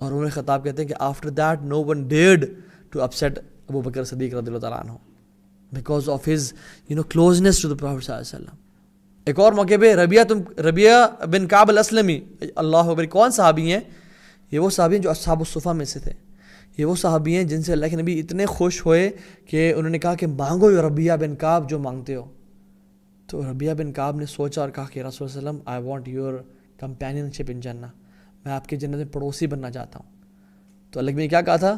اور عمر خطاب کہتے ہیں کہ after that no one dared to upset Abu Bakr Siddiq رضی اللہ تعالیٰ عنہ because of his closeness to the prophet صلی اللہ علیہ وسلم. ایک اور موقع پہ ربیہ بن کعب الاسلمی، اللہ اکبر، کون صحابی ہیں؟ یہ وہ صحابی ہیں جو اصحاب الصفہ میں سے تھے. یہ وہ صحابی ہیں جن سے اللہ کے نبی اتنے خوش ہوئے کہ انہوں نے کہا کہ مانگو ربیہ بن کعب جو مانگتے ہو. تو ربیہ بن کعب نے سوچا اور کہا کہ رسول اللہ علیہ وسلم آئی وانٹ یور کمپینین شپ ان جنہ، میں آپ کے جنت میں پڑوسی بننا چاہتا ہوں. تو اللہ نے کیا کہا تھا؟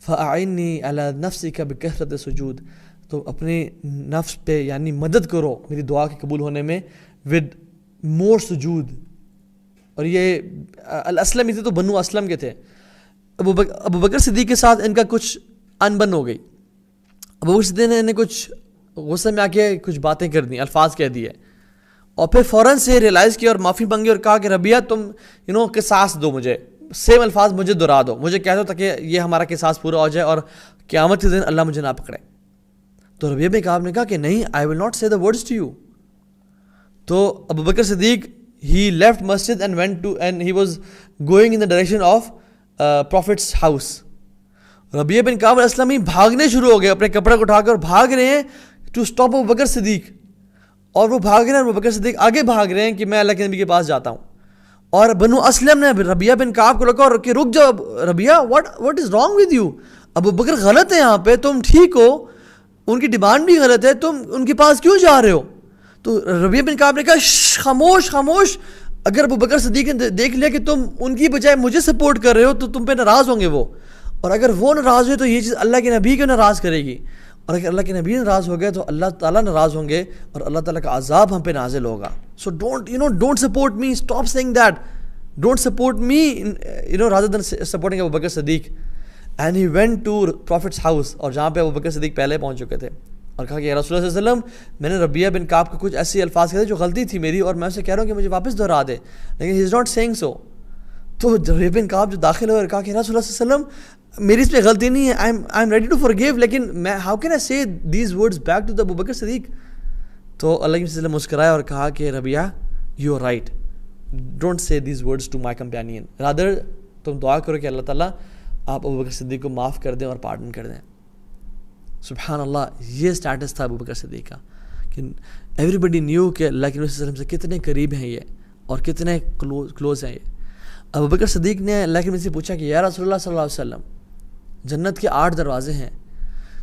فَأَعِنِّي عَلَى نَفْسِكَ بِكَثْرَةِ السُّجُودِ، تو اپنے نفس پہ یعنی مدد کرو میری دعا کے قبول ہونے میں ود مور سجود. اور یہ الاسلم تھے تو بنو اسلم کے تھے. ابو بکر صدیق کے ساتھ ان کا کچھ انبن ہو گئی. ابو بکر صدیق نے انہیں کچھ غصے میں آ کے کچھ باتیں کر دیں، الفاظ کہہ دیے، اور پھر فوراً سے ریئلائز کیا اور معافی مانگی اور کہا کہ ربیہ تم قصاص دو، مجھے سیم الفاظ مجھے دہرا دو، مجھے کہہ دو تاکہ یہ ہمارا قصاص پورا ہو جائے اور قیامت کے دن اللہ مجھے نہ پکڑے. تو ربیہ بن کعب نے کہا کہ نہیں، آئی ول ناٹ سے دا ورڈز ٹو یو. تو Abu Bakr Siddiq he left masjid and went to and he was going in the direction of prophet's house. Rabiah bin Ka'b al-Aslami بھاگنے شروع ہو گئے، اپنے کپڑے کو اٹھا کر بھاگ رہے ہیں ٹو اسٹاپ ابو بکر صدیق. اور وہ بھاگ رہے ہیں اور ابو بکر صدیق آگے بھاگ رہے ہیں کہ میں اللہ کے نبی کے پاس جاتا ہوں. اور بنو اسلم نے ربیہ بن کعب کو روکا اور کہ رک جاؤ Rabiah, what is wrong with you? Abu Bakr غلط ہے یہاں پہ، تم ٹھیک ہو، ان کی ڈیمانڈ بھی غلط ہے، تم ان کے پاس کیوں جا رہے ہو؟ تو ربیہ بن کعب نے کہا خاموش خاموش، اگر ابو بکر صدیق نے دیکھ لیا کہ تم ان کی بجائے مجھے سپورٹ کر رہے ہو تو تم پہ ناراض ہوں گے وہ، اور اگر وہ ناراض ہوئے تو یہ چیز اللہ کے نبی کو ناراض کرے گی، اور اگر اللہ کے نبی ناراض ہو گئے تو اللہ تعالیٰ ناراض ہوں گے اور اللہ تعالیٰ کا عذاب ہم پہ نازل ہوگا. So don't support me, stop saying that, don't support me rather than supporting Abu Bakr Siddiq. And he went to prophet's house, اور جہاں پہ ابو بکر صدیق پہلے پہنچ چکے تھے، اور کہا کہ یا رسول اللہ صلی اللہ علیہ وسلم میں نے ربیہ بن کعب کو کچھ ایسی الفاظ کہے جو غلطی تھی میری، اور میں اسے کہہ رہا ہوں کہ مجھے واپس دہرا دے، لیکن ہی از ناٹ سیئنگ سو. تو ربیہ بن کعب جو داخل ہوئے اور کہا کہ رسول اللہ صلی اللہ علیہ وسلم میری اس پہ غلطی نہیں ہے، I am ready to forgive, لیکن میں how can I say these words back to the Abu Bakr Siddiq? تو اللہ کے وسلم مسکرایا اور کہا کہ Rabiah you are right, don't say these words to my companion, rather تم دعا کرو کہ اللہ تعالیٰ آپ ابو بکر صدیق کو معاف کر دیں اور پارڈن کر دیں. سبحان اللہ، یہ اسٹیٹس تھا ابو بکر صدیق کا کہ ایوری بڈی نیو کہ اللہ کے نبی صلی اللہ علیہ وسلم سے کتنے قریب ہیں یہ اور کتنے کلوز ہیں یہ. ابو بکر صدیق نے اللہ کے نبی سے پوچھا کہ یا رسول اللہ صلی اللہ علیہ وسلم، جنت کے 8 دروازے ہیں،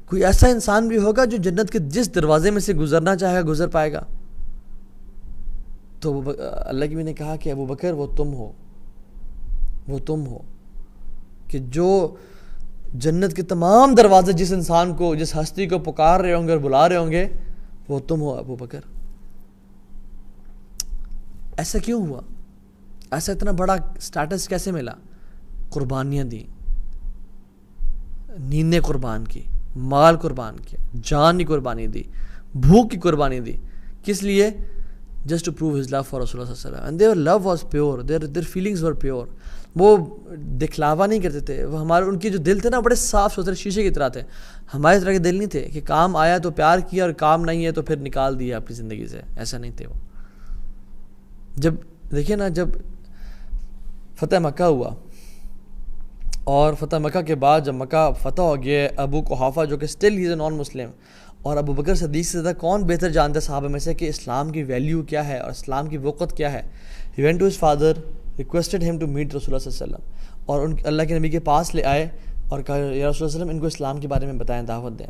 کوئی ایسا انسان بھی ہوگا جو جنت کے جس دروازے میں سے گزرنا چاہے گا گزر پائے گا؟ تو اللہ کے نبی نے کہا کہ ابو بکر وہ تم ہو کہ جو جنت کے تمام دروازے جس انسان کو، جس ہستی کو پکار رہے ہوں گے اور بلا رہے ہوں گے، وہ تم ہو ابو بکر. ایسا کیوں ہوا؟ ایسا اتنا بڑا سٹیٹس کیسے ملا؟ قربانیاں دی، نیندیں قربان کی، مال قربان کیا، جان کی قربانی دی، بھوک کی قربانی دی. کس لیے؟ just to prove his love for Rasulullah صلی اللہ علیہ وسلم. and their love was pure, their feelings were pure. وہ دکھلاوا نہیں کرتے تھے، وہ ہمارے ان کے جو دل تھے نا بڑے صاف ستھرے شیشے کی طرح تھے. ہمارے طرح کے دل نہیں تھے کہ کام آیا تو پیار کیا اور کام نہیں ہے تو پھر نکال دیا اپنی زندگی سے، ایسا نہیں تھے وہ. جب دیکھیں نا، جب فتح مکہ ہوا اور فتح مکہ کے بعد جب مکہ فتح ہو گیا، ابو قحافہ جو کہ اسٹل ہی از اے نان مسلم، اور ابو بکر صدیق سے زیادہ کون بہتر جانتا ہے صحابہ میں سے کہ اسلام کی ویلیو کیا ہے اور اسلام کی وقت کیا ہے. He went to his father, requested him to meet رسول اللہ صلی اللہ علیہ وسلم، اور ان اللہ کے نبی کے پاس لے آئے اور کہا یا رسول اللہ صلی اللہ علیہ وسلم ان کو اسلام کے بارے میں بتائیں، دعوت دیں.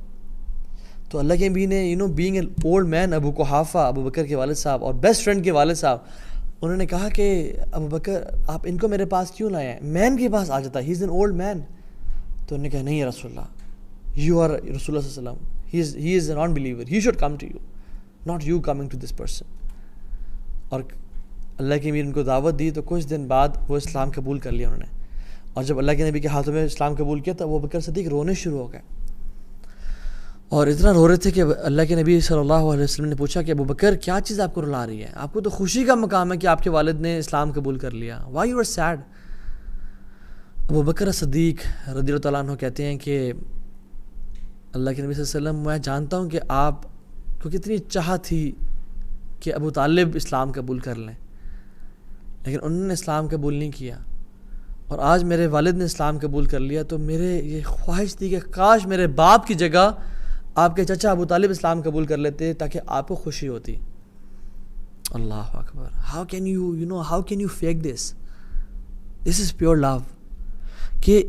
تو اللہ کے نبی نے بینگ این اولڈ مین، ابو قحافہ ابو بکر کے والد صاحب اور بیسٹ فرینڈ کے والد صاحب، انہوں نے کہا کہ ابو بکر آپ ان کو میرے پاس کیوں لائے ہیں؟ مین کے پاس آ جاتا، ہی از این اولڈ مین. تو انہوں نے کہا نہیں یا رسول اللہ، یو آر رسول اللہ صلی اللہ علیہ وسلم، he is a non-believer, he should come to you, not you coming to this person. اور اللہ کے امیر ان کو دعوت دی تو کچھ دن بعد وہ اسلام قبول کر لیا انہوں نے. اور جب اللہ کے نبی کے ہاتھوں میں اسلام قبول کیا تو ابو بکر صدیق رونے شروع ہو گئے، اور اتنا رو رہے تھے کہ اللہ کے نبی صلی اللہ علیہ وسلم نے پوچھا کہ ابو بکر کیا چیز آپ کو رلا رہی ہے؟ آپ کو تو خوشی کا مقام ہے کہ آپ کے والد نے اسلام قبول کر لیا، why you are sad? Abu Bakr Siddiq رضی اللہ تعالیٰ عنہ کہتے ہیں کہ اللہ کے نبی صلی اللہ علیہ وسلم، میں جانتا ہوں کہ آپ کو کتنی چاہت تھی کہ ابو طالب اسلام قبول کر لیں، لیکن انہوں نے اسلام قبول نہیں کیا، اور آج میرے والد نے اسلام قبول کر لیا، تو میرے یہ خواہش تھی کہ کاش میرے باپ کی جگہ آپ کے چچا ابو طالب اسلام قبول کر لیتے تاکہ آپ کو خوشی ہوتی۔ اللہ اکبر، how can you fake this is pure love, کہ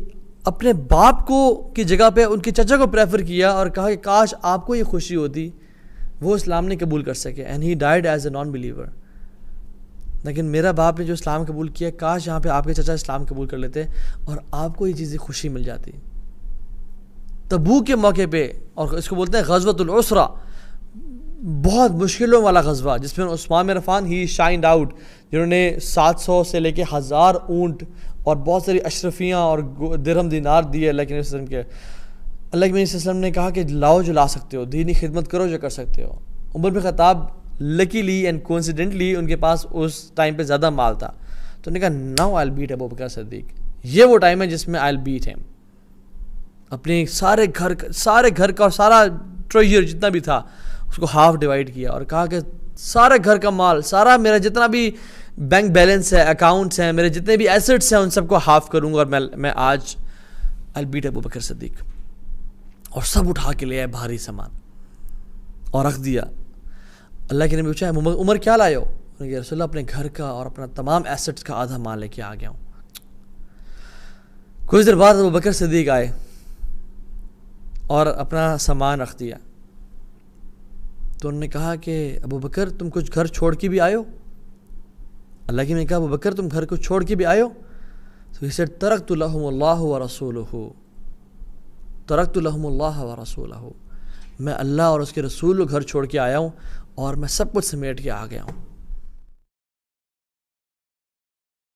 اپنے باپ کو کی جگہ پہ ان کے چچا کو پریفر کیا اور کہا کہ کاش آپ کو یہ خوشی ہوتی وہ اسلام نہیں قبول کر سکے، and he died as a non believer, لیکن میرا باپ نے جو اسلام قبول کیا، کاش یہاں پہ آپ کے چچا اسلام قبول کر لیتے اور آپ کو یہ چیزیں خوشی مل جاتی۔ تبوک کے موقع پہ، اور اس کو بولتے ہیں غزوۃ العسرہ، بہت مشکلوں والا غزوہ جس میں عثمان بن عفان ہی شائنڈ آؤٹ، جنہوں نے 700 سے لے کے 1000 اونٹ اور بہت ساری اشرفیاں اور درہم دینار دیے اللہ کے نبی صلی اللہ علیہ وسلم کے۔ اللہ کے نبی صلی اللہ علیہ وسلم نے کہا کہ لاؤ جو لا سکتے ہو، دینی خدمت کرو جو کر سکتے ہو۔ عمر بن خطاب لکیلی اینڈ کوئنسیڈنٹلی ان کے پاس اس ٹائم پہ زیادہ مال تھا، تو انہوں نے کہا ناؤ آئی ول بیٹ ابو بکر صدیق، یہ وہ ٹائم ہے جس میں آئی ول بیٹ ہم۔ اپنے سارے گھر کا سارا ٹریجر جتنا بھی تھا اس کو ہاف ڈیوائڈ کیا اور کہا کہ سارے گھر کا مال، سارا میرا جتنا بھی بینک بیلنس ہے، اکاؤنٹس ہیں، میرے جتنے بھی ایسٹس ہیں، ان سب کو ہاف کروں گا، اور میں آج آئی ول بیٹ ابو بکر صدیق۔ اور سب اٹھا کے لے آئے بھاری سامان اور رکھ دیا۔ اللہ کے نبی پوچھا عمر کیا لائے ہو؟ کہ رسول اللہ اپنے گھر کا اور اپنا تمام ایسٹس کا آدھا مال لے کے آ گیا ہوں۔ کچھ دیر بعد ابو بکر صدیق آئے اور اپنا سامان رکھ دیا، تو انہوں نے کہا کہ ابو بکر تم کچھ گھر چھوڑ کے بھی آئے ہو؟ اللہ کے نے کہا ابو بکر تم گھر کو چھوڑ کے بھی آئے ہو؟ تو he said ترکت لہم اللہ ورسولہ، ترکت لہم اللہ ورسولہ، میں اللہ اور اس کے رسول کو گھر چھوڑ کے آیا ہوں اور میں سب کچھ سمیٹ کے آ گیا ہوں۔